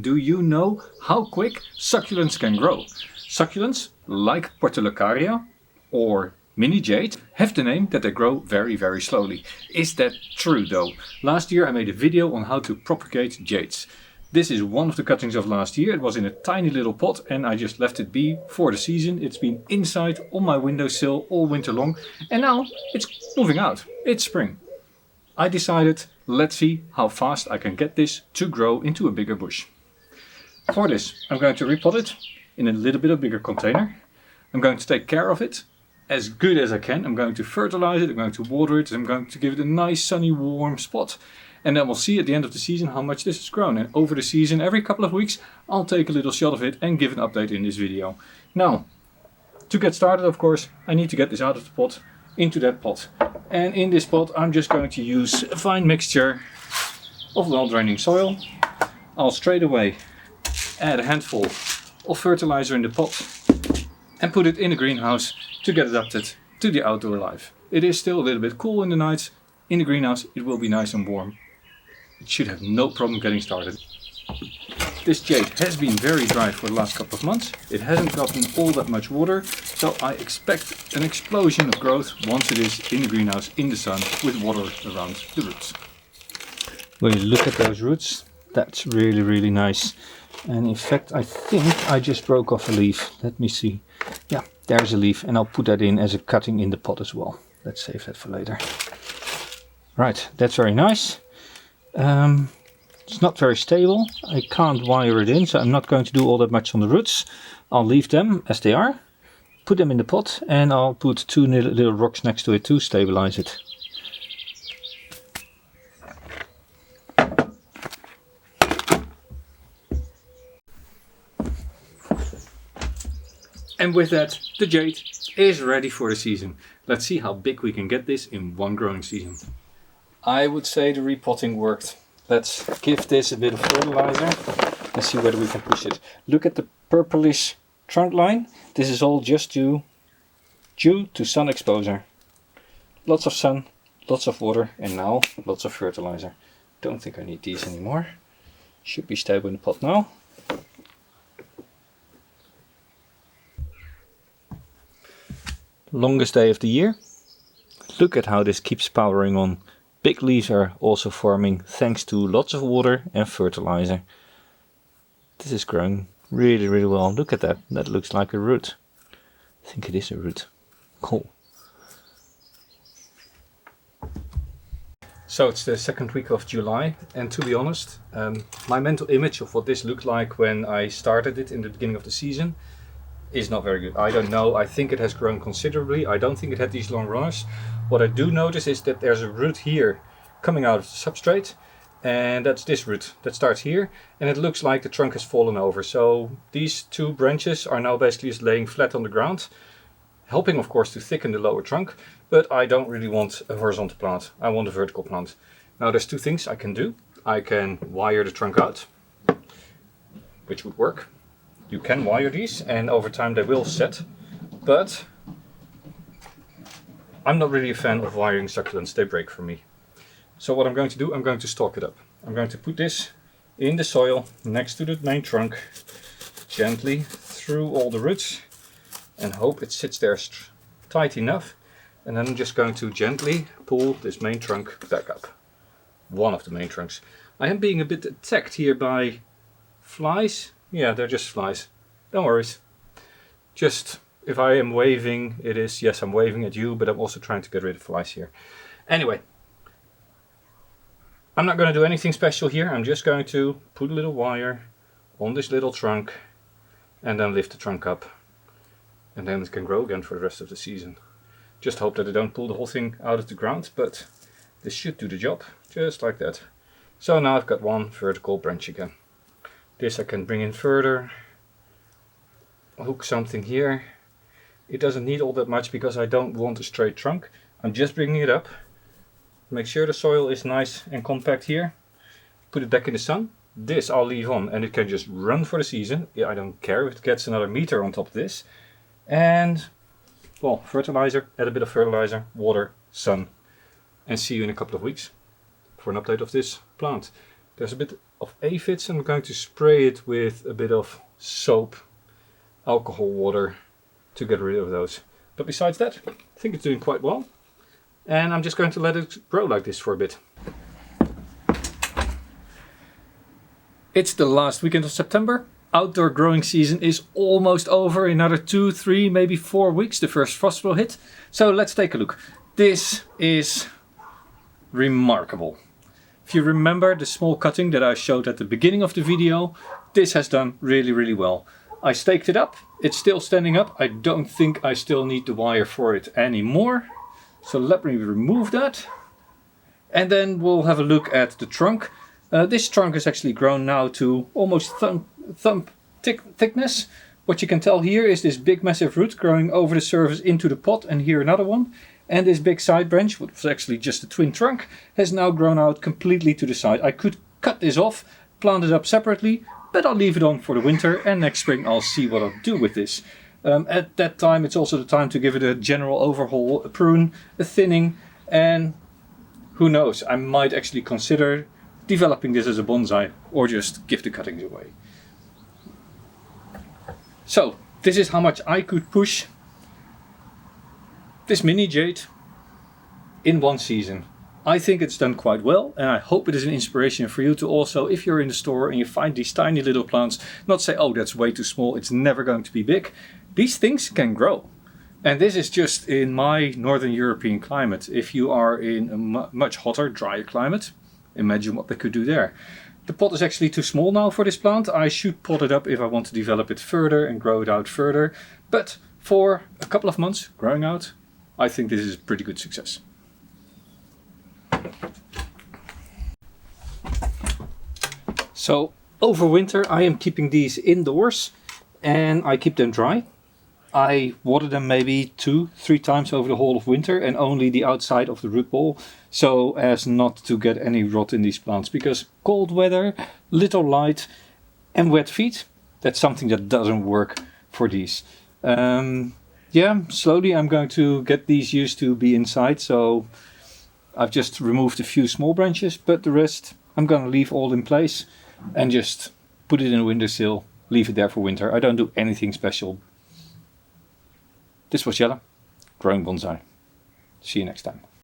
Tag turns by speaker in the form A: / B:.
A: Do you know how quick succulents can grow? Succulents, like Portulacaria or Mini Jade, have the name that they grow very, very slowly. Is that true though? Last year I made a video on how to propagate jades. This is one of the cuttings of last year. It was in a tiny little pot and I just left it be for the season. It's been inside on my windowsill all winter long and now it's moving out. It's spring. I decided, let's see how fast I can get this to grow into a bigger bush. For this I'm going to repot it in a little bit of bigger container. I'm going to take care of it as good as I can. I'm going to fertilize it, I'm going to water it, I'm going to give it a nice sunny warm spot. And then we'll see at the end of the season how much this has grown. And over the season, every couple of weeks, I'll take a little shot of it and give an update in this video. Now, to get started, of course, I need to get this out of the pot into that pot. And in this pot, I'm just going to use a fine mixture of well-draining soil. I'll straight away add a handful of fertilizer in the pot and put it in a greenhouse to get adapted to the outdoor life. It is still a little bit cool in the nights. In the greenhouse, it will be nice and warm. It should have no problem getting started. This jade has been very dry for the last couple of months. It hasn't gotten all that much water, so I expect an explosion of growth once it is in the greenhouse in the sun with water around the roots. When you look at those roots, that's really, really nice. And in fact, I think I just broke off a leaf. Let me see. Yeah, there's a leaf and I'll put that in as a cutting in the pot as well. Let's save that for later. Right, that's very nice. It's not very stable. I can't wire it in, so I'm not going to do all that much on the roots. I'll leave them as they are, put them in the pot, and I'll put two little rocks next to it to stabilize it. And with that, the jade is ready for the season. Let's see how big we can get this in one growing season. I would say the repotting worked. Let's give this a bit of fertilizer and see whether we can push it. Look at the purplish trunk line. This is all just due to sun exposure. Lots of sun, lots of water, and now lots of fertilizer. Don't think I need these anymore. Should be stable in the pot now. Longest day of the year. Look at how this keeps powering on. Big leaves are also forming thanks to lots of water and fertilizer. This is growing really, really well. Look at that. That looks like a root. I think it is a root. Cool. So it's the second week of July, and to be honest, my mental image of what this looked like when I started it in the beginning of the season is not very good. I don't know. I think it has grown considerably. I don't think it had these long runners. What I do notice is that there's a root here coming out of the substrate, and that's this root that starts here, and it looks like the trunk has fallen over. So these two branches are now basically just laying flat on the ground, helping of course to thicken the lower trunk, but I don't really want a horizontal plant. I want a vertical plant. Now there's two things I can do. I can wire the trunk out, which would work. You can wire these and over time they will set, but I'm not really a fan of wiring succulents, they break for me. So what I'm going to do, I'm going to stalk it up. I'm going to put this in the soil next to the main trunk, gently through all the roots, and hope it sits there tight enough. And then I'm just going to gently pull this main trunk back up. One of the main trunks. I am being a bit attacked here by flies. Yeah, they're just flies. Don't worry. Just if I am waving, it is, yes, I'm waving at you, but I'm also trying to get rid of flies here. Anyway, I'm not going to do anything special here. I'm just going to put a little wire on this little trunk and then lift the trunk up. And then it can grow again for the rest of the season. Just hope that I don't pull the whole thing out of the ground, but this should do the job, just like that. So now I've got one vertical branch again. This I can bring in further, hook something here. It doesn't need all that much because I don't want a straight trunk. I'm just bringing it up. Make sure the soil is nice and compact here. Put it back in the sun. This I'll leave on and it can just run for the season. Yeah, I don't care if it gets another meter on top of this. And, well, fertilizer, add a bit of fertilizer, water, sun. And see you in a couple of weeks for an update of this plant. There's a bit of aphids. I'm going to spray it with a bit of soap, alcohol water to get rid of those. But besides that, I think it's doing quite well. And I'm just going to let it grow like this for a bit. It's the last weekend of September. Outdoor growing season is almost over. In another 2, 3, maybe 4 weeks the first frost will hit. So let's take a look. This is remarkable. If you remember the small cutting that I showed at the beginning of the video, this has done really, really well. I staked it up. It's still standing up. I don't think I still need the wire for it anymore. So let me remove that. And then we'll have a look at the trunk. This trunk is actually grown now to almost thumb thickness. What you can tell here is this big massive root growing over the surface into the pot, and here another one. And this big side branch, which was actually just a twin trunk, has now grown out completely to the side. I could cut this off, plant it up separately, but I'll leave it on for the winter, and next spring I'll see what I'll do with this. At that time it's also the time to give it a general overhaul, a prune, a thinning, and who knows, I might actually consider developing this as a bonsai or just give the cuttings away. So this is how much I could push this mini jade in one season. I think it's done quite well, and I hope it is an inspiration for you to also, if you're in the store and you find these tiny little plants, not say, oh, that's way too small, it's never going to be big. These things can grow. And this is just in my Northern European climate. If you are in a much hotter, drier climate, imagine what they could do there. The pot is actually too small now for this plant. I should pot it up if I want to develop it further and grow it out further. But for a couple of months growing out, I think this is a pretty good success. So over winter I am keeping these indoors and I keep them dry. I water them maybe 2-3 times over the whole of winter, and only the outside of the root ball, so as not to get any rot in these plants, because cold weather, little light and wet feet, that's something that doesn't work for these. Yeah, slowly I'm going to get these used to be inside, so I've just removed a few small branches, but the rest I'm going to leave all in place and just put it in a windowsill, leave it there for winter. I don't do anything special. This was Jelle, growing bonsai. See you next time.